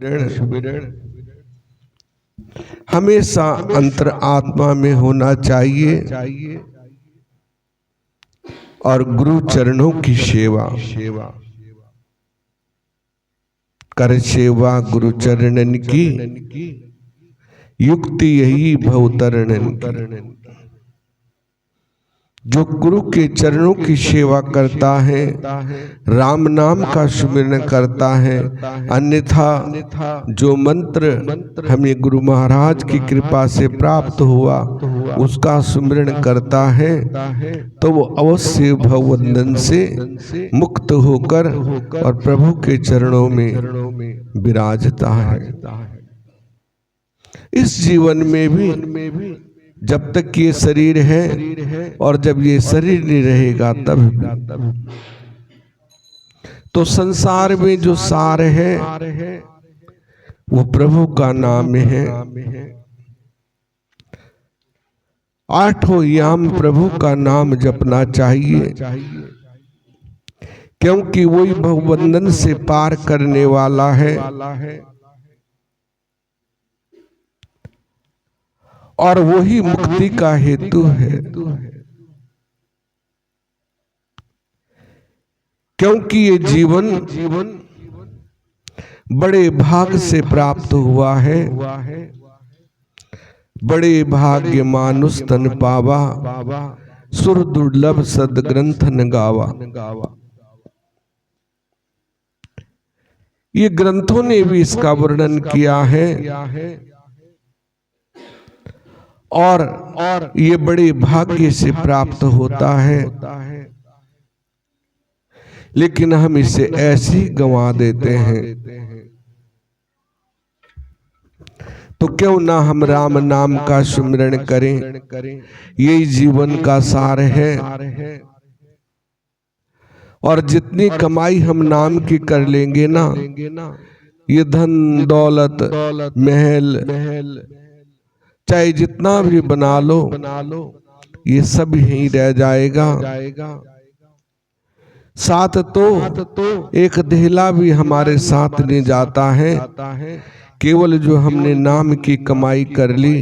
सुमिरन हमेशा अंतर आत्मा में होना चाहिए और गुरु चरणों की सेवा कर सेवा गुरु चरणन की युक्ति यही भवतरणन की। जो गुरु के चरणों की सेवा करता है, राम नाम का सुमिरन करता है, अन्यथा जो मंत्र हमें गुरु महाराज की कृपा से प्राप्त हुआ उसका सुमिरन करता है तो वो अवश्य भवबंधन से मुक्त होकर और प्रभु के चरणों में विराजता है। इस जीवन में भी जब तक ये शरीर है और जब ये शरीर नहीं रहेगा तब तो संसार में जो सार है वो प्रभु का नाम है। आठों याम प्रभु का नाम जपना चाहिए क्योंकि वही भवबंधन से पार करने वाला है और वही मुक्ति का हेतु है। क्योंकि ये जीवन बड़े भाग से प्राप्त हुआ है। बड़े भाग्य मानुष तन पावा, सुर दुर्लभ सदग्रंथ न गावा। ये ग्रंथों ने भी इसका वर्णन किया है और ये बड़े भाग्य से प्राप्त होता है, लेकिन हम इसे ऐसे ही गंवा देते हैं। तो क्यों ना हम राम नाम का सुमिरन करें, यही जीवन का सार है। और जितनी कमाई हम नाम की कर लेंगे ना, ये धन दौलत महल चाहे जितना भी बना लो ये सब यहीं रह जाएगा। साथ तो एक धेला भी हमारे साथ नहीं जाता है। केवल जो हमने नाम की कमाई कर ली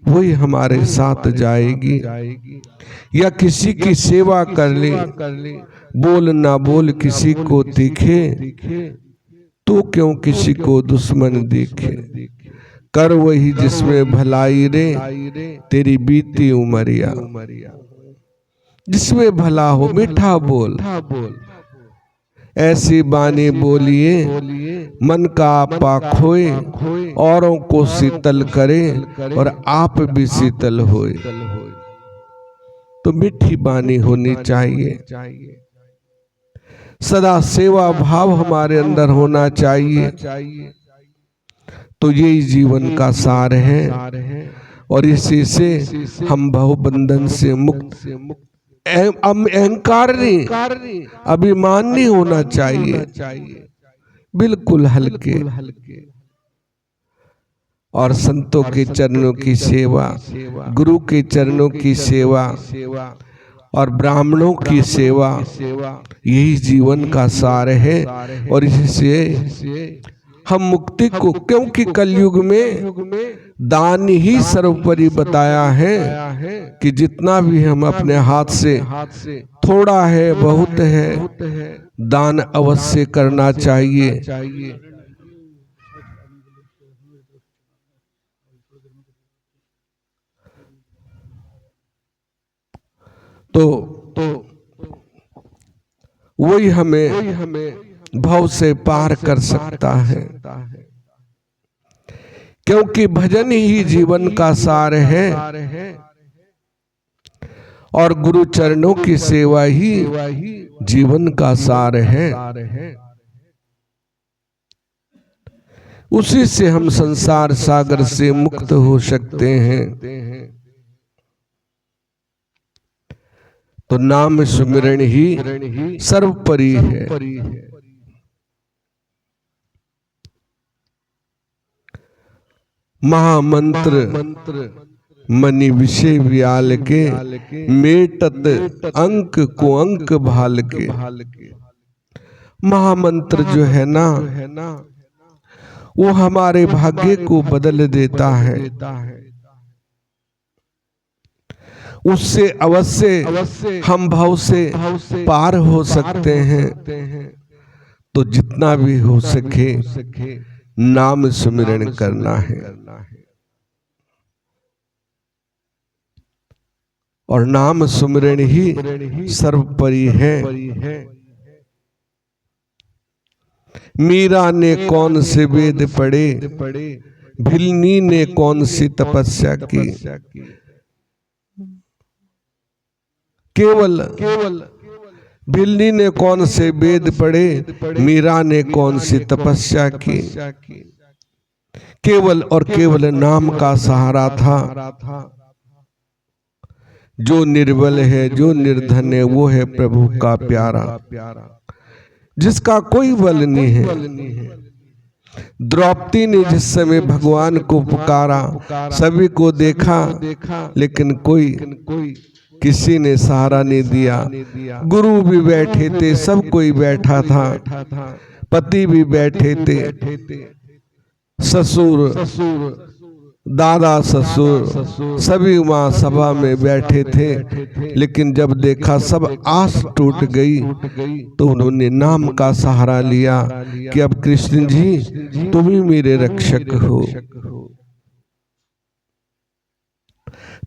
वही हमारे साथ जाएगी। या किसी की सेवा कर ली, बोल ना बोल किसी को दिखे तो क्यों किसी को दुश्मन दिखे। कर वही जिसमें भलाई रे तेरी बीती उमरिया। जिसमें भला हो मीठा बोल, ऐसी बानी बोलिए मन का आपा खोए, औरों को शीतल करे और आप भी शीतल होए। तो मीठी बानी होनी चाहिए, सदा सेवा भाव हमारे अंदर होना चाहिए। तो यही जीवन का सार है और इसी से हम भवबंधन से मुक्त। अहंकार नहीं, अभिमान नहीं होना चाहिए, बिल्कुल हल्के। और संतों के चरणों की सेवा, गुरु के चरणों की सेवा और ब्राह्मणों की सेवा, यही जीवन का सार है। और इससे हम मुक्ति को, क्योंकि कलयुग में दान ही सर्वोपरि बताया है कि जितना भी हम अपने हाथ से, थोड़ा है बहुत है, दान अवश्य करना चाहिए। तो वही हमें भव से पार कर सकता है, क्योंकि भजन ही जीवन का सार है और गुरु चरणों की सेवा ही जीवन का सार है। उसी से हम संसार सागर से मुक्त हो सकते हैं। तो नाम सुमिरन ही सर्वोपरि है। महामंत्र मनि विषय व्याल के, मेटत अंक को अंक भाल के। महामंत्र जो है ना, वो हमारे भाग्य को बदल देता है। उससे अवश्य हम भव से पार हो सकते हैं। तो जितना भी हो सके नाम सुमिरन करना है, और नाम सुमिरन ही सर्वोपरि है। मीरा ने कौन से वेद पढ़े, भिलनी ने कौन सी तपस्या की। केवल भिलनी ने कौन से वेद पढ़े, मीरा ने कौन सी तपस्या की। केवल और केवल नाम का सहारा था। जो निर्बल है, जो निर्धन है, वो है प्रभु का प्यारा, जिसका कोई बल नहीं है। द्रौपदी ने जिस समय भगवान को पुकारा, सभी को देखा, लेकिन किसी ने सहारा नहीं दिया। गुरु भी बैठे थे, सब कोई बैठा था, पति भी बैठे थे, ससुर, दादा, ससुर सभी वहां सभा में बैठे थे। लेकिन जब देखा सब आस टूट गई, तो उन्होंने नाम का सहारा लिया कि अब कृष्ण जी तुम ही मेरे रक्षक हो।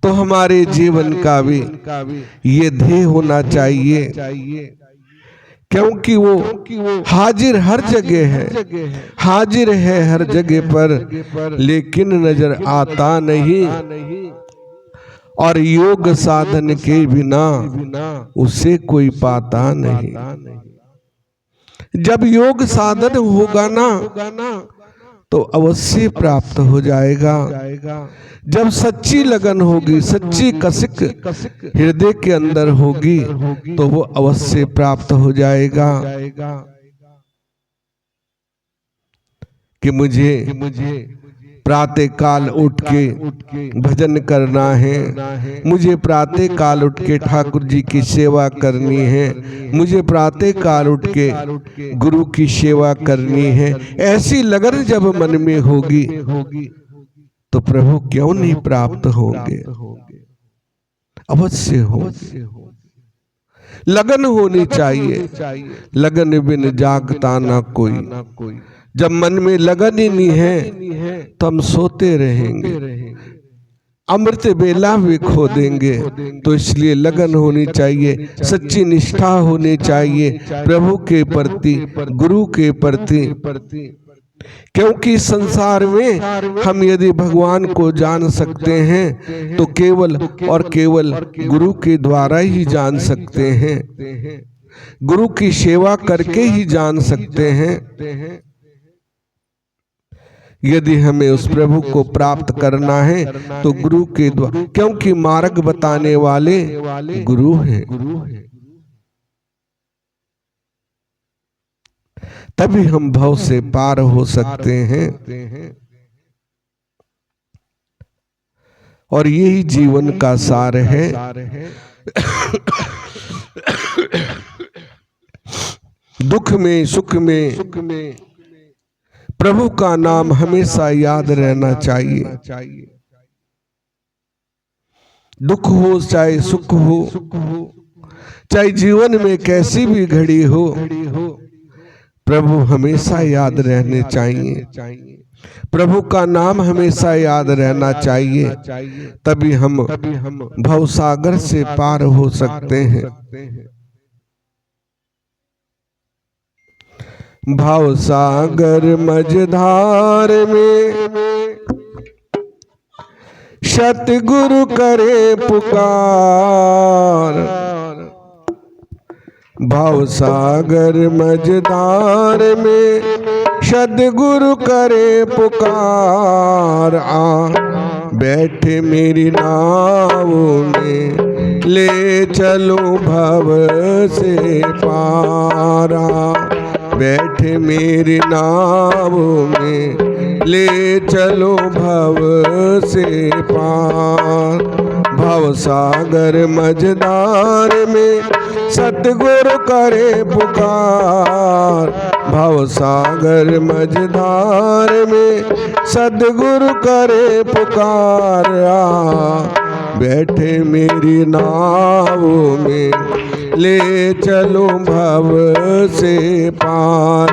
तो हमारे जीवन का भी ये ध्येय होना चाहिए, क्योंकि वो हाजिर हर जगह है, हाजिर है हर जगह पर, लेकिन नजर आता नहीं। और योग साधन के बिना उसे कोई पाता नहीं। जब योग साधन होगा ना, तो अवश्य प्राप्त हो जाएगा। जब सच्ची लगन होगी, सच्ची कसिक हृदय के अंदर होगी, तो वो अवश्य प्राप्त हो जाएगा। कि मुझे प्रातः काल उठ के भजन करना है, मुझे प्रातः काल उठ के ठाकुर जी की सेवा करनी है, मुझे प्रातः काल उठ के गुरु की सेवा करनी है। ऐसी लगन जब मन में होगी, तो प्रभु क्यों नहीं प्राप्त होंगे, अवश्य होंगे। लगन होनी चाहिए, लगन बिन जागता ना कोई। जब मन में लगन ही नहीं है, तो हम सोते रहेंगे, अमृत बेला भी खो देंगे। तो इसलिए लगन होनी चाहिए, सच्ची निष्ठा होनी चाहिए प्रभु के प्रति, गुरु के प्रति। क्योंकि संसार में हम यदि भगवान को जान सकते हैं, तो केवल और केवल गुरु के द्वारा ही जान सकते हैं, गुरु की सेवा करके ही जान सकते हैं। यदि हमें उस प्रभु को प्राप्त करना है, तो गुरु के द्वारा, क्योंकि मार्ग बताने वाले गुरु हैं। तभी हम भव से पार हो सकते हैं। और यही जीवन का सार है। दुख में, सुख में प्रभु का नाम हमेशा याद रहना चाहिए। दुख हो चाहे सुख हो, चाहे जीवन में कैसी भी घड़ी हो, प्रभु हमेशा याद रहने चाहिए। प्रभु का नाम हमेशा याद रहना चाहिए, तभी हम भवसागर से पार हो सकते हैं। भवसागर मझधार में सतगुरु करे पुकार। भवसागर मझधार में सतगुरु करे पुकार। बैठे मेरी नाव में ले चलो भव से पारा। बैठे मेरी नाव में ले चलो भव से पार। भवसागर मझधार में सतगुरु करे पुकार, भव सागर मझधार में सतगुरु करे पुकार। बैठे मेरी नाव में ले चलो भव से पार।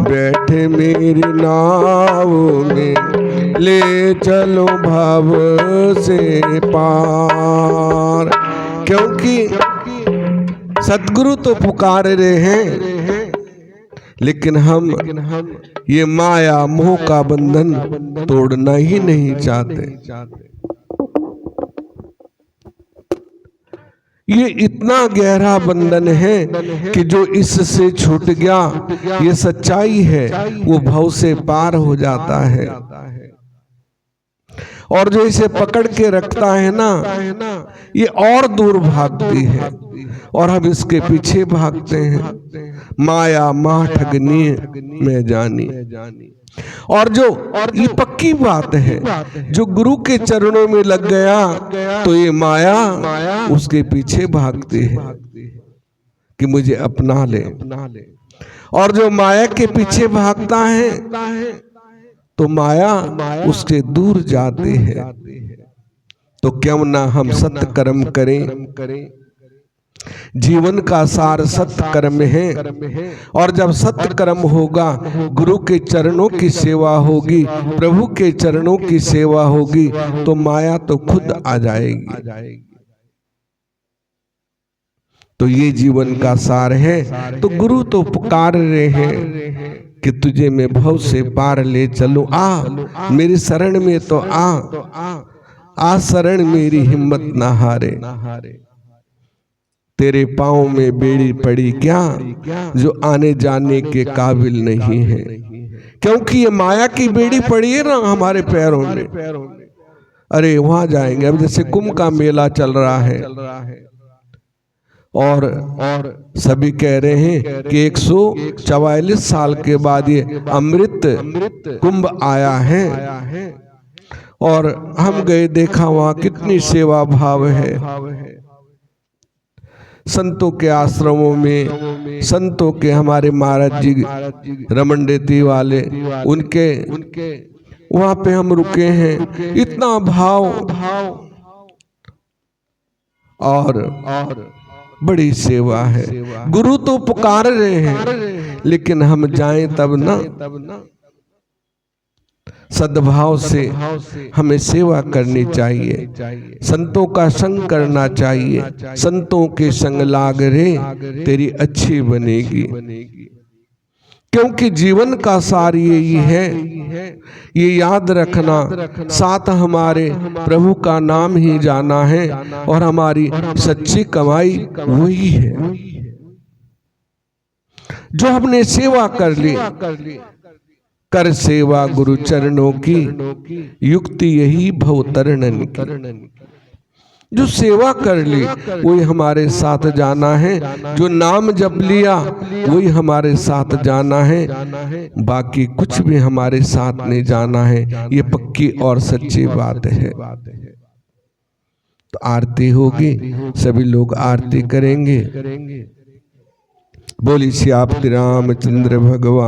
बैठे मेरी नाव में ले चलो भव से पार। क्योंकि सतगुरु तो पुकार रहे हैं, लेकिन हम ये माया मोह का बंधन तोड़ना ही नहीं चाहते। ये इतना गहरा बंधन है कि जो इससे छूट गया, ये सच्चाई है, वो भव से पार हो जाता है। और जो इसे पकड़ के रखता है ना, ये और दूर भागती है और हम इसके पीछे भागते हैं। माया माह ठगनी में जानी। और ये पक्की बात है, जो गुरु के चरणों में लग गया तो ये माया उसके पीछे भागती है कि मुझे अपना ले। और जो माया के पीछे भागता है तो माया उससे दूर जाती है। तो क्यों ना हम सत्य कर्म करें। जीवन का सार सत्य कर्म है। और जब सत्य कर्म होगा, गुरु के चरणों की सेवा होगी, प्रभु के चरणों की सेवा होगी, तो माया तो खुद आ जाएगी। तो ये जीवन का सार है। तो गुरु तो पुकार रहे हैं कि तुझे मैं भव से पार ले चलूं। आ मेरी शरण में तो आ शरण मेरी हिम्मत ना हारे। तेरे पाँव में बेड़ी पड़ी क्या, जो आने जाने के काबिल नहीं है। क्योंकि ये माया की बेड़ी पड़ी है ना हमारे पैरों में। अरे वहां जाएंगे। अब जैसे कुंभ का मेला चल रहा है और सभी कह रहे हैं कि 144 साल के बाद ये अमृत कुंभ आया है। और हम गए, देखा वहां कितनी सेवा भाव है। संतों के आश्रमों में, संतों के हमारे महाराज जी रमन रेती वाले, उनके वहां पे हम रुके हैं। इतना भाव और बड़ी सेवा है। गुरु तो पुकार रहे हैं, लेकिन हम जाएं तब ना। सद्भाव से हमें सेवा करनी चाहिए, संतों का संग करना चाहिए। संतों के संग लाग रे तेरी अच्छी बनेगी। क्योंकि जीवन का सार यही है, ये याद रखना, साथ हमारे प्रभु का नाम ही जाना है और हमारी सच्ची कमाई वही है। जो हमने सेवा कर ली, कर सेवा गुरु चरणों की, युक्ति यही भव तरणन की। जो सेवा कर ली वही हमारे साथ जाना है, जो नाम जप लिया वही हमारे साथ जाना है, बाकी कुछ भी हमारे साथ नहीं जाना है। ये पक्की और सच्ची बात है। तो आरती होगी, सभी लोग आरती करेंगे। बोली श्री रामचंद्र भगवान।